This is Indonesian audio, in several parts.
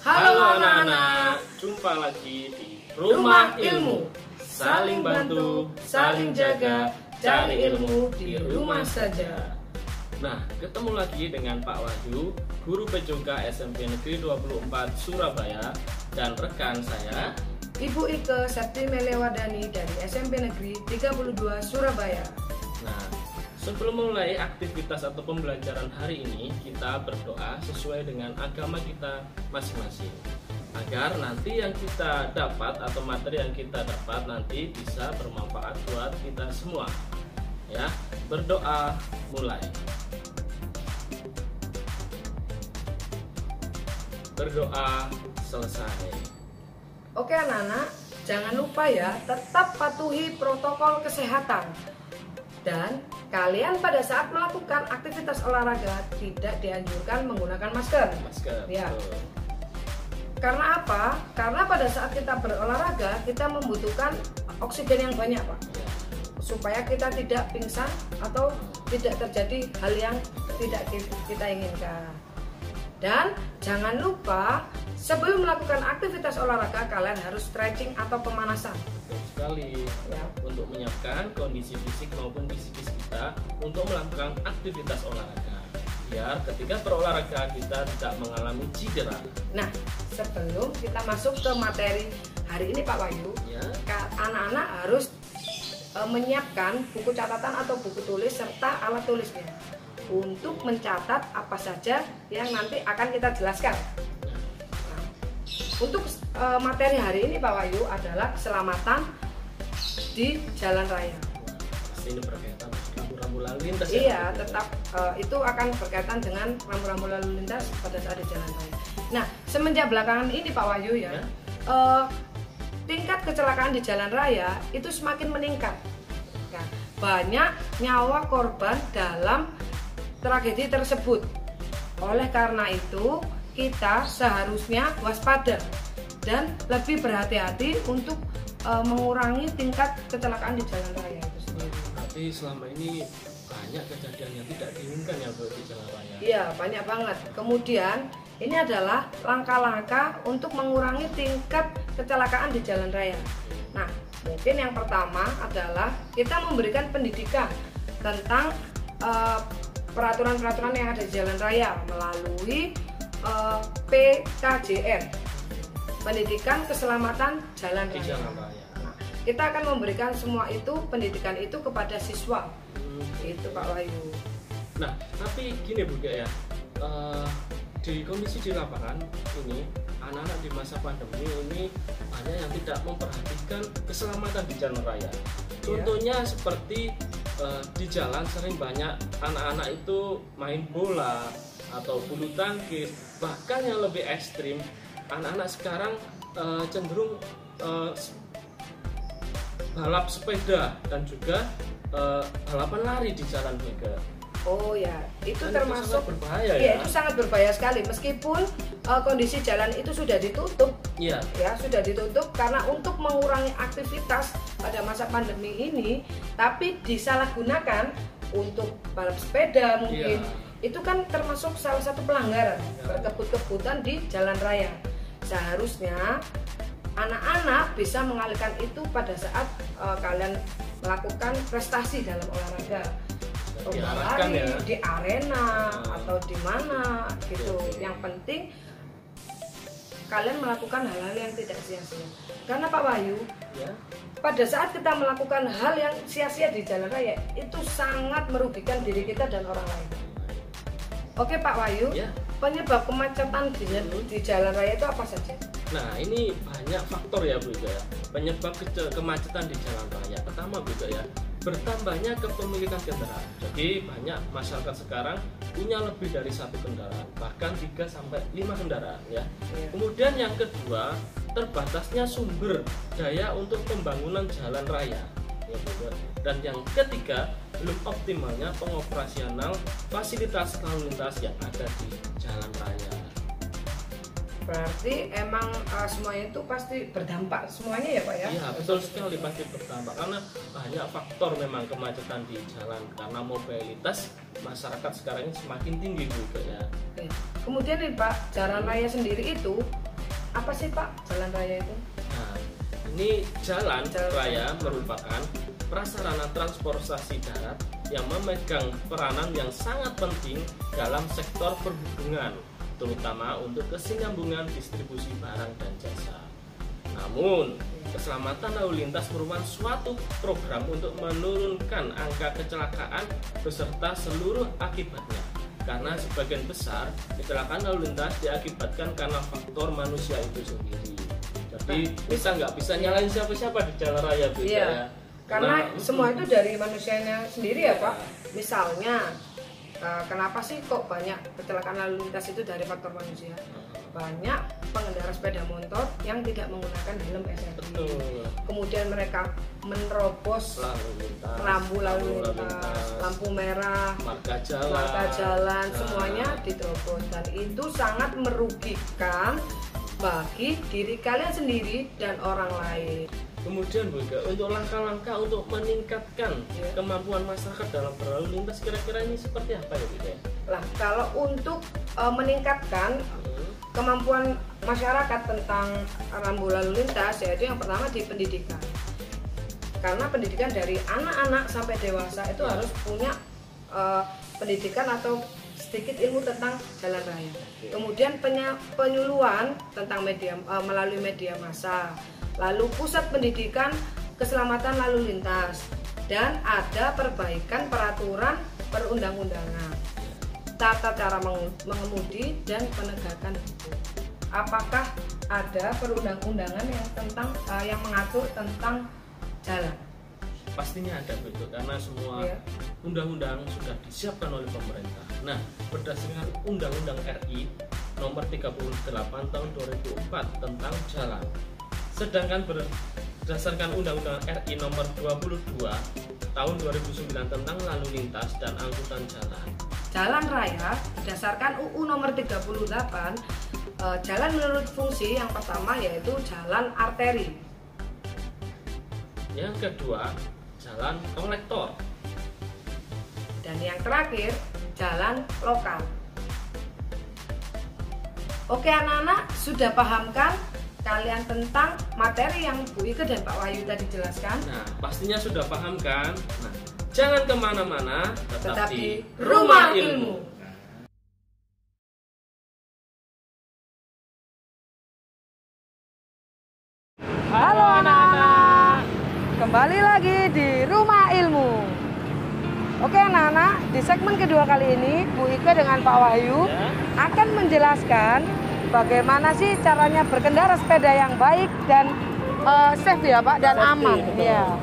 Halo anak-anak, jumpa lagi di Rumah Ilmu. Saling bantu, saling jaga, cari ilmu di rumah saja. Nah, ketemu lagi dengan Pak Wahyu, Guru PJK SMP Negeri 24 Surabaya, dan rekan saya Ibu Ike Septi Melewardani dari SMP Negeri 32 Surabaya. Nah, sebelum mulai aktivitas atau pembelajaran hari ini, kita berdoa sesuai dengan agama kita masing-masing, agar nanti yang kita dapat atau materi yang kita dapat nanti bisa bermanfaat buat kita semua. Ya, berdoa mulai. Berdoa selesai. Oke anak-anak, jangan lupa ya, tetap patuhi protokol kesehatan. Dan kalian pada saat melakukan aktivitas olahraga tidak dianjurkan menggunakan masker. Ya. Betul. Karena apa? Karena pada saat kita berolahraga kita membutuhkan oksigen yang banyak, Pak. Supaya kita tidak pingsan atau tidak terjadi hal yang tidak kita inginkan. Dan jangan lupa sebelum melakukan aktivitas olahraga kalian harus stretching atau pemanasan. Betul sekali. Ya. Untuk menyiapkan kondisi fisik maupun psikis kita untuk melakukan aktivitas olahraga, biar ketika berolahraga kita tidak mengalami cedera. Nah, sebelum kita masuk ke materi hari ini Pak Wahyu, Ya. anak-anak harus menyiapkan buku catatan atau buku tulis serta alat tulisnya untuk mencatat apa saja yang nanti akan kita jelaskan. Nah, untuk materi hari ini Pak Wahyu adalah keselamatan di jalan raya. Pasti ini berkaitan rambu-rambu lalu lintas. Iya, tetap itu akan berkaitan dengan rambu-rambu lalu lintas pada saat di jalan raya. Nah, semenjak belakangan ini Pak Wahyu ya, tingkat kecelakaan di jalan raya itu semakin meningkat. Nah, banyak nyawa korban dalam tragedi tersebut. Oleh karena itu, kita seharusnya waspada dan lebih berhati-hati untuk mengurangi tingkat kecelakaan di jalan raya itu sendiri. Tapi selama ini banyak kejadian yang tidak diinginkan ya Bu, di jalan raya. Iya, banyak banget. Kemudian ini adalah langkah-langkah untuk mengurangi tingkat kecelakaan di jalan raya. Nah, mungkin yang pertama adalah kita memberikan pendidikan tentang peraturan-peraturan yang ada di jalan raya melalui PKJR, Pendidikan Keselamatan Jalan Di Raya. jalan raya. Nah, kita akan memberikan semua itu, pendidikan itu kepada siswa. Itu Pak Wahyu. Nah, tapi gini Bu ya, di kondisi di lapangan ini, anak-anak di masa pandemi ini banyak yang tidak memperhatikan keselamatan di jalan raya. Contohnya seperti di jalan sering banyak anak-anak itu main bola atau bulu tangkis, bahkan yang lebih ekstrim, anak-anak sekarang cenderung balap sepeda dan juga balapan lari di jalan juga. Oh ya, itu Dan termasuk itu sangat berbahaya ya, ya. itu sangat berbahaya sekali. Meskipun kondisi jalan itu sudah ditutup, Iya. ya sudah ditutup karena untuk mengurangi aktivitas pada masa pandemi ini, tapi disalahgunakan untuk balap sepeda mungkin. Iya. Itu kan termasuk salah satu pelanggaran berkebut-kebutan di jalan raya. Seharusnya anak-anak bisa mengalihkan itu pada saat kalian melakukan prestasi dalam olahraga. Diarahkan Lari ya. di arena atau di mana gitu. Oke. Yang penting kalian melakukan hal-hal yang tidak sia-sia. Karena Pak Wahyu, Ya. pada saat kita melakukan hal yang sia-sia di jalan raya itu sangat merugikan diri kita dan orang lain. Oke Pak Wahyu, Ya. penyebab kemacetan di jalan raya itu apa saja? Nah, ini banyak faktor ya Bu ya. Penyebab kemacetan di jalan raya. Pertama Bu ya, bertambahnya kepemilikan kendaraan. Jadi banyak masyarakat sekarang punya lebih dari satu kendaraan, bahkan 3 sampai 5 kendaraan ya. Iya. Kemudian yang kedua, terbatasnya sumber daya untuk pembangunan jalan raya. Ya, Bu. Dan yang ketiga, belum optimalnya pengoperasional fasilitas lalu lintas yang ada di jalan raya. Berarti emang semuanya itu pasti berdampak semuanya ya Pak ya? Iya, betul sekali, pasti berdampak karena banyak faktor memang kemacetan di jalan karena mobilitas masyarakat sekarang ini semakin tinggi juga ya. Oke. Kemudian nih Pak, jalan raya sendiri itu apa sih Pak jalan raya itu? Nah, ini jalan raya merupakan prasarana transportasi darat yang memegang peranan yang sangat penting dalam sektor perhubungan, terutama untuk kesinambungan distribusi barang dan jasa. Namun, keselamatan lalu lintas merupakan suatu program untuk menurunkan angka kecelakaan beserta seluruh akibatnya. Karena sebagian besar kecelakaan lalu lintas diakibatkan karena faktor manusia itu sendiri. Jadi kita nggak bisa nyalain siapa-siapa di jalan raya, ya. Karena semua itu dari manusianya sendiri ya Pak. Misalnya, kenapa sih kok banyak kecelakaan lalu lintas itu dari faktor manusia? Banyak pengendara sepeda motor yang tidak menggunakan helm SRI. Kemudian mereka menerobos rambu lalu lintas, lampu merah, marka jalan, semuanya diterobos, dan itu sangat merugikan bagi diri kalian sendiri dan orang lain. Kemudian juga untuk langkah-langkah untuk meningkatkan kemampuan masyarakat dalam berlalu lintas, kira-kira ini seperti apa ya Bu? Lah, kalau untuk meningkatkan kemampuan masyarakat tentang rambu lalu lintas, yaitu yang pertama di pendidikan. Karena pendidikan dari anak-anak sampai dewasa itu harus punya pendidikan atau sedikit ilmu tentang jalan raya. Kemudian penyuluhan tentang media melalui media massa. Lalu pusat pendidikan keselamatan lalu lintas, dan ada perbaikan peraturan perundang-undangan, tata cara mengemudi, dan penegakan hukum. Apakah ada perundang-undangan yang mengatur tentang jalan? Pastinya ada betul, karena semua undang-undang sudah disiapkan oleh pemerintah. Nah, berdasarkan Undang-Undang RI Nomor 38 Tahun 2004 tentang jalan. Sedangkan berdasarkan Undang-Undang RI Nomor 22 Tahun 2009 tentang lalu lintas dan angkutan jalan. Jalan raya berdasarkan UU Nomor 38, jalan menurut fungsi yang pertama yaitu jalan arteri. Yang kedua, jalan kolektor. Dan yang terakhir, jalan lokal. Oke anak-anak, sudah pahamkan kalian tentang materi yang Bu Ike dan Pak Wahyu tadi jelaskan? Nah, pastinya sudah paham kan? Nah, jangan kemana-mana, tetap di Rumah Ilmu. Halo anak-anak, kembali lagi di Rumah Ilmu. Oke anak-anak, di segmen kedua kali ini Bu Ike dengan Pak Wahyu akan menjelaskan bagaimana sih caranya berkendara sepeda yang baik dan safe ya Pak, dan aman ya.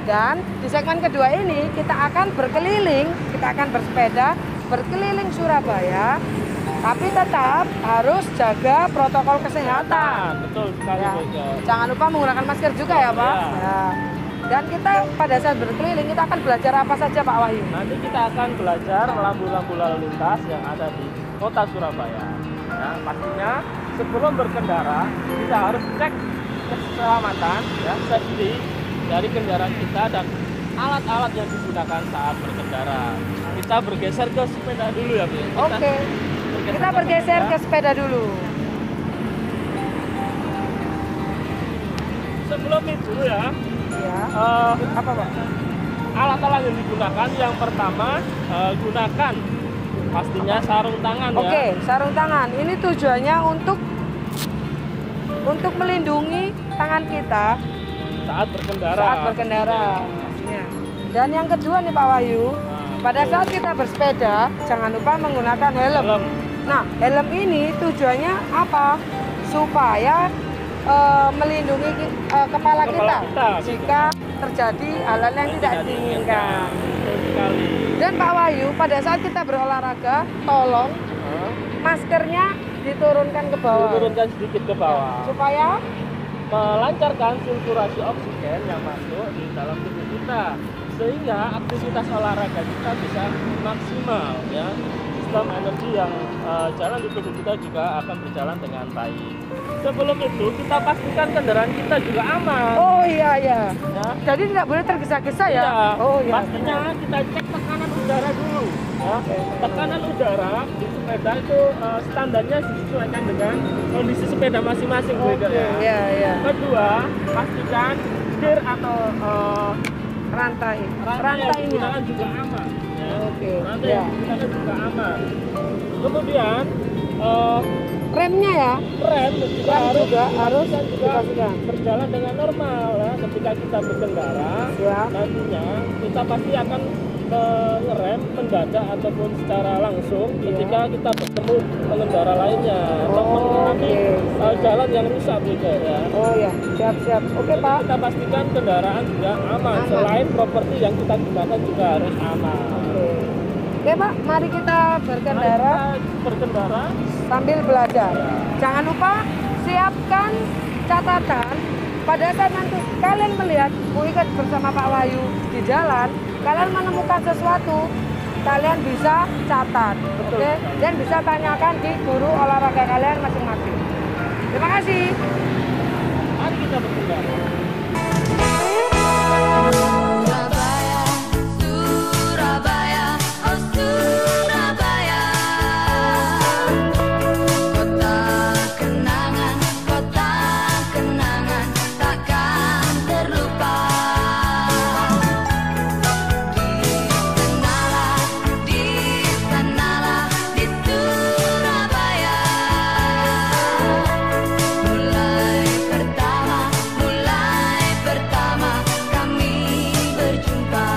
Dan di segmen kedua ini kita akan berkeliling, kita akan bersepeda berkeliling Surabaya, tapi tetap harus jaga protokol kesehatan. Betul sekali ya. Jangan lupa menggunakan masker juga ya Pak. Ya. Dan kita pada saat berkeliling kita akan belajar apa saja Pak Wahyu? Nanti kita akan belajar lampu-lampu lalu lintas yang ada di kota Surabaya. Ya, pastinya sebelum berkendara kita harus cek keselamatan, ya, safety dari kendaraan kita dan alat-alat yang digunakan saat berkendara. Kita bergeser ke sepeda dulu ya, Bu. Oke. Kita bergeser ke sepeda dulu. Sebelum itu ya. Ya. Apa Pak? Alat-alat yang digunakan yang pertama gunakan pastinya sarung tangan ya. Oke, sarung tangan. Ini tujuannya untuk melindungi tangan kita saat berkendara. Ya. Dan yang kedua nih Pak Wahyu, pada saat kita bersepeda jangan lupa menggunakan helm. Nah, helm ini tujuannya apa? Supaya melindungi kepala kita jika terjadi hal-hal yang tidak diinginkan. Dan Pak Wahyu, pada saat kita berolahraga, tolong maskernya diturunkan ke bawah. Diturunkan sedikit ke bawah. Supaya melancarkan sirkulasi oksigen yang masuk di dalam tubuh kita, sehingga aktivitas olahraga kita bisa maksimal ya. Sistem energi yang jalan di tubuh kita juga akan berjalan dengan baik. Sebelum itu kita pastikan kendaraan kita juga aman. Oh iya ya. Ya. Jadi tidak boleh tergesa-gesa ya. Iya. Oh iya. Pastinya kita cek tekanan udara dulu. Ya. Tekanan udara di sepeda itu standarnya disesuaikan dengan kondisi sepeda masing-masing. Iya. Kedua, pastikan gear atau Rantai yang digunakan juga aman. Ya. Rantai Ya. yang digunakan juga aman. Kemudian Remnya ya. rem juga harus juga dipastikan. berjalan dengan normal ya. Ketika kita berkendara, Ya. nantinya kita pasti akan mengerem mendadak ataupun secara langsung ketika kita bertemu pengendara lainnya atau mengalami jalan yang rusak juga ya. Oh ya, siap. Oke Jadi Pak. kita pastikan kendaraan juga aman. Selain properti yang kita gunakan juga harus aman. Oke Pak, mari kita berkendara Berkendara sambil belajar. Jangan lupa siapkan catatan pada saat nanti kalian melihat Bu Ika bersama Pak Wahyu di jalan, kalian menemukan sesuatu, kalian bisa catat, oke? Dan bisa tanyakan di guru olahraga kalian masing-masing. Terima kasih. mari kita berkendara. Surabaya, oh Surabaya, kota kenangan takkan terlupa. Di sanalah di Surabaya, mulai pertama kami berjumpa.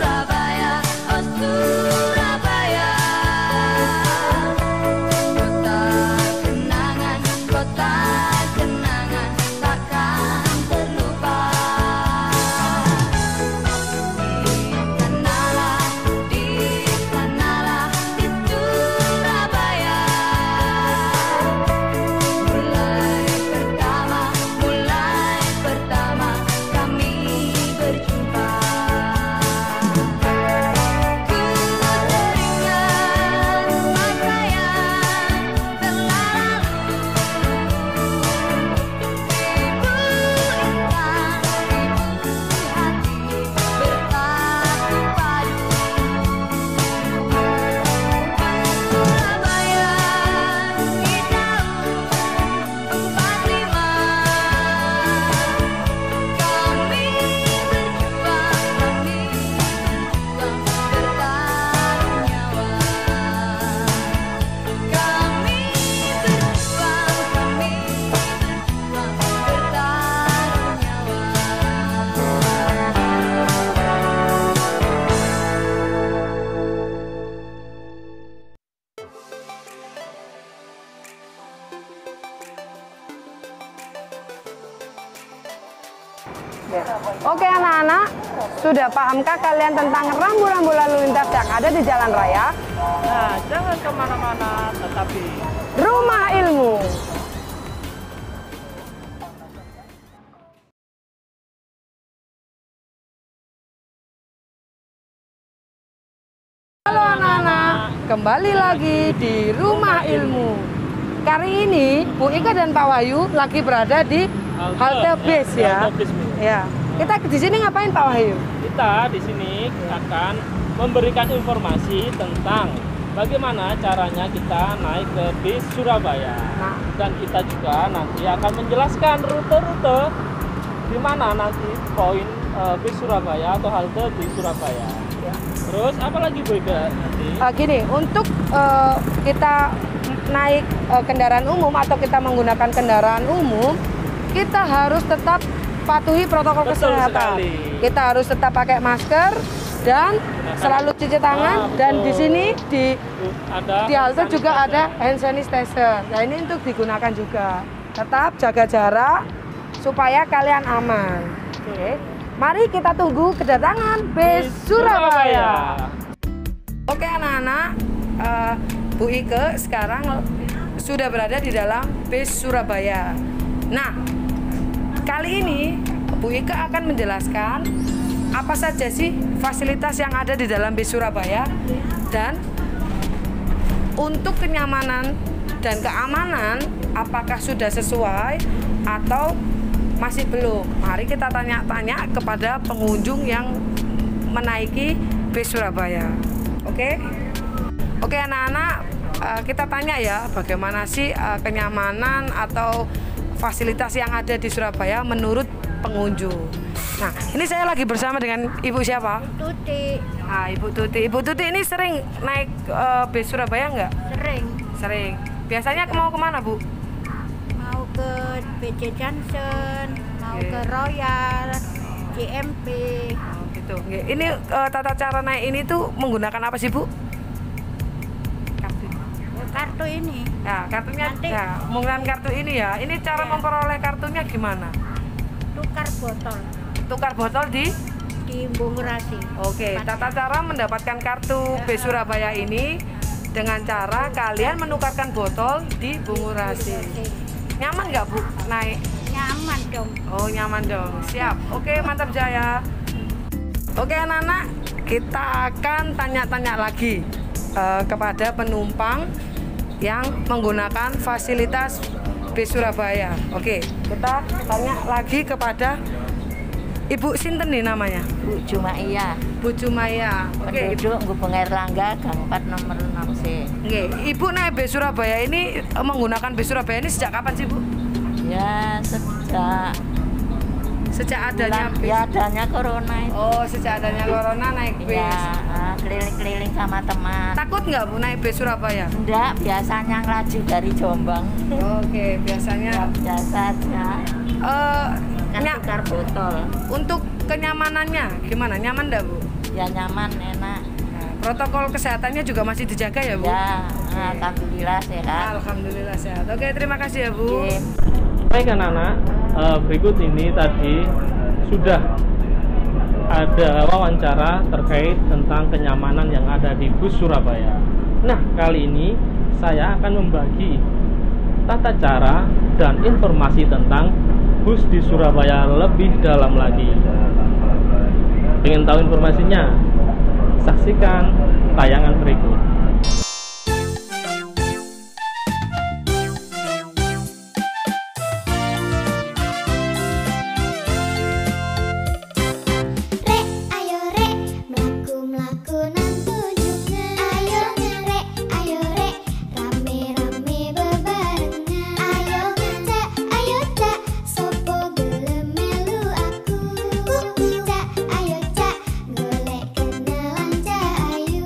Surabaya, oh Surabaya, kota kenangan takkan terlupa. Di sanalah di Surabaya, mulai pertama kami berjumpa. Ku teringat masa yang telah lalu, ibu insan, ibu hati bersatu padu. Surabaya di tahun 45, kami berjuang bertaruh nyawa. Kami berjuang bertaruh Oke anak-anak, sudah pahamkah kalian tentang rambu-rambu lalu lintas yang ada di jalan raya? Nah, jangan kemana-mana, tetapi Rumah Ilmu. Halo anak-anak, kembali lagi di Rumah Ilmu. Kali ini Bu Ika dan Pak Wahyu lagi berada di halte bis ya. halte bis. Ya. Kita di sini ngapain Pak Wahyu? Kita di sini akan memberikan informasi tentang bagaimana caranya kita naik ke bis Surabaya. Nah. Dan kita juga nanti akan menjelaskan rute-rute di mana nanti poin bis Surabaya atau halte di Surabaya. Ya. Terus apa lagi Bu Ika nanti? Gini, untuk kita naik kendaraan umum atau kita menggunakan kendaraan umum, kita harus tetap patuhi protokol Betul kesehatan. sekali. Kita harus tetap pakai masker dan selalu cuci tangan. Dan di sini di halte juga ada hand sanitizer. Nah, ini untuk digunakan juga. Tetap jaga jarak supaya kalian aman. Oke. Mari kita tunggu kedatangan bis Surabaya. Oke anak-anak, Bu Ike sekarang sudah berada di dalam bis Surabaya. Nah, kali ini Bu Ike akan menjelaskan apa saja sih fasilitas yang ada di dalam bis Surabaya dan untuk kenyamanan dan keamanan apakah sudah sesuai atau masih belum. Mari kita tanya-tanya kepada pengunjung yang menaiki bis Surabaya. Oke? Oke anak-anak, kita tanya ya bagaimana sih kenyamanan atau fasilitas yang ada di Surabaya menurut pengunjung. Nah, ini saya lagi bersama dengan Ibu siapa? Tuti. Ah, Ibu Tuti. Ibu Tuti ini sering naik bis Surabaya nggak? Sering Sering. Biasanya mau kemana, Bu? mau ke BC Johnson, mau Oke. ke Royal, GMP. Oh, gitu. Oke. Ini tata cara naik ini tuh menggunakan apa sih, Bu? Kartu. Kartu ini Ya, kartunya Nanti. ya, menggunakan kartu ini ya. Ini cara Ya. memperoleh kartunya gimana? tukar botol Tukar botol di. di Bungurasi. Oke, tata cara mendapatkan kartu bis Surabaya ini dengan cara kalian menukarkan botol di Bungurasi. Nyaman nggak, Bu, naik? Nyaman dong. Oh, nyaman dong. Siap. Oke, mantap Jaya. Oke, anak-anak, kita akan tanya-tanya lagi kepada penumpang yang menggunakan fasilitas bis Surabaya. Oke, kita tanya lagi kepada Ibu sinten nih namanya? Bu Jumaiyah, Bu Jumaya. Oke, penduduk Gubeng Erlangga, Gang 4 nomor 6C. Oke, Ibu naik bis Surabaya ini menggunakan bis Surabaya ini sejak kapan sih, Bu? Ya sejak Sejak adanya bis. ya adanya corona itu. Oh, sejak adanya corona naik bis. Ya keliling-keliling sama teman. Takut nggak, Bu, naik bis Surabaya? Enggak, biasanya ngelaju dari Jombang. Oke, biasanya Biasa aja. Kan Nyak, tukar botol. untuk kenyamanannya gimana? Nyaman nggak, Bu? Ya nyaman, enak. Nah, protokol kesehatannya juga masih dijaga ya, Bu? Ya, alhamdulillah sehat. Alhamdulillah sehat. Oke, terima kasih ya, Bu. Oke. Baik anak-anak, berikut ini tadi sudah ada wawancara terkait tentang kenyamanan yang ada di bus Surabaya. Nah, kali ini saya akan membagi tata cara dan informasi tentang bus di Surabaya lebih dalam lagi. Ingin tahu informasinya? Saksikan tayangan berikut. Rek, ayo rek, mlaku-mlaku nang tujuan. Ayo rek, rame-rame bebarengan. Ayo cak, sopo gelem melu aku. Cak, ayo cak, golek kenalan cak ayu.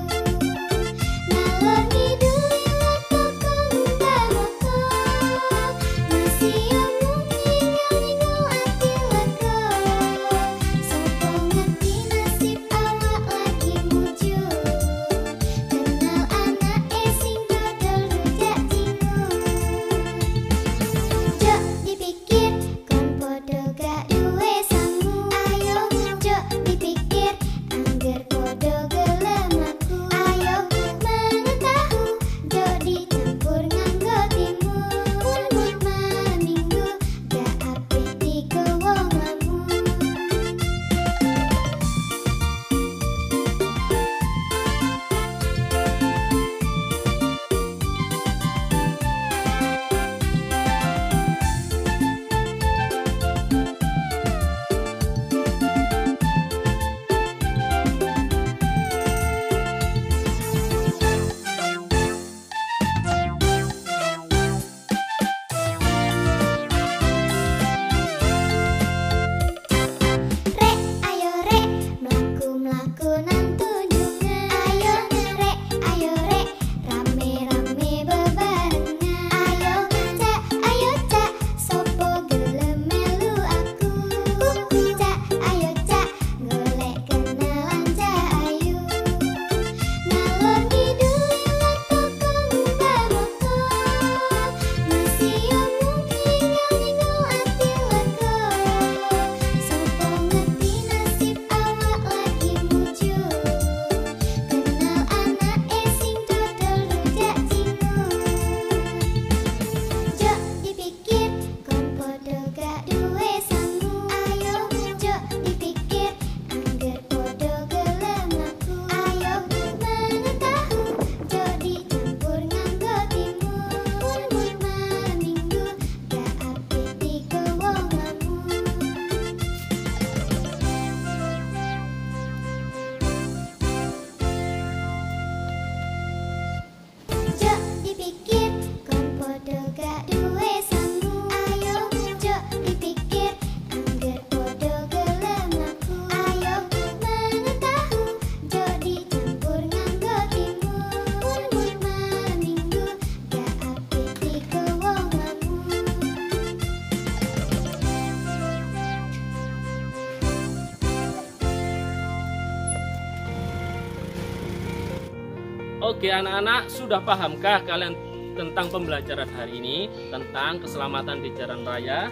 Oke anak-anak, sudah pahamkah kalian tentang pembelajaran hari ini tentang keselamatan di jalan raya?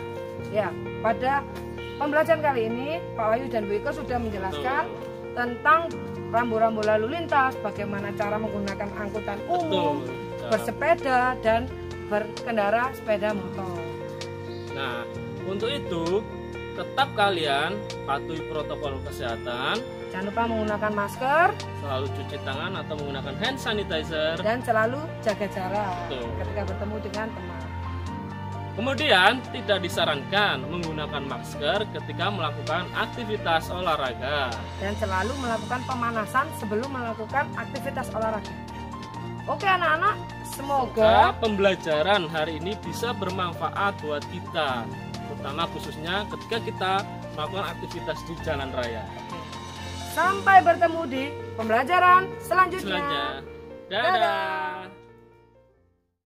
Ya, pada pembelajaran kali ini Pak Wahyu dan Bu Iko sudah menjelaskan tentang rambu-rambu lalu lintas, bagaimana cara menggunakan angkutan umum, bersepeda dan berkendara sepeda motor. Nah, untuk itu tetap kalian patuhi protokol kesehatan, Jangan lupa menggunakan masker selalu cuci tangan atau menggunakan hand sanitizer. dan selalu jaga jarak Betul. ketika bertemu dengan teman. Kemudian tidak disarankan menggunakan masker ketika melakukan aktivitas olahraga. Dan selalu melakukan pemanasan sebelum melakukan aktivitas olahraga. Oke anak-anak, semoga Pembelajaran hari ini bisa bermanfaat buat kita, terutama khususnya ketika kita melakukan aktivitas di jalan raya. sampai bertemu di pembelajaran selanjutnya. Dadah.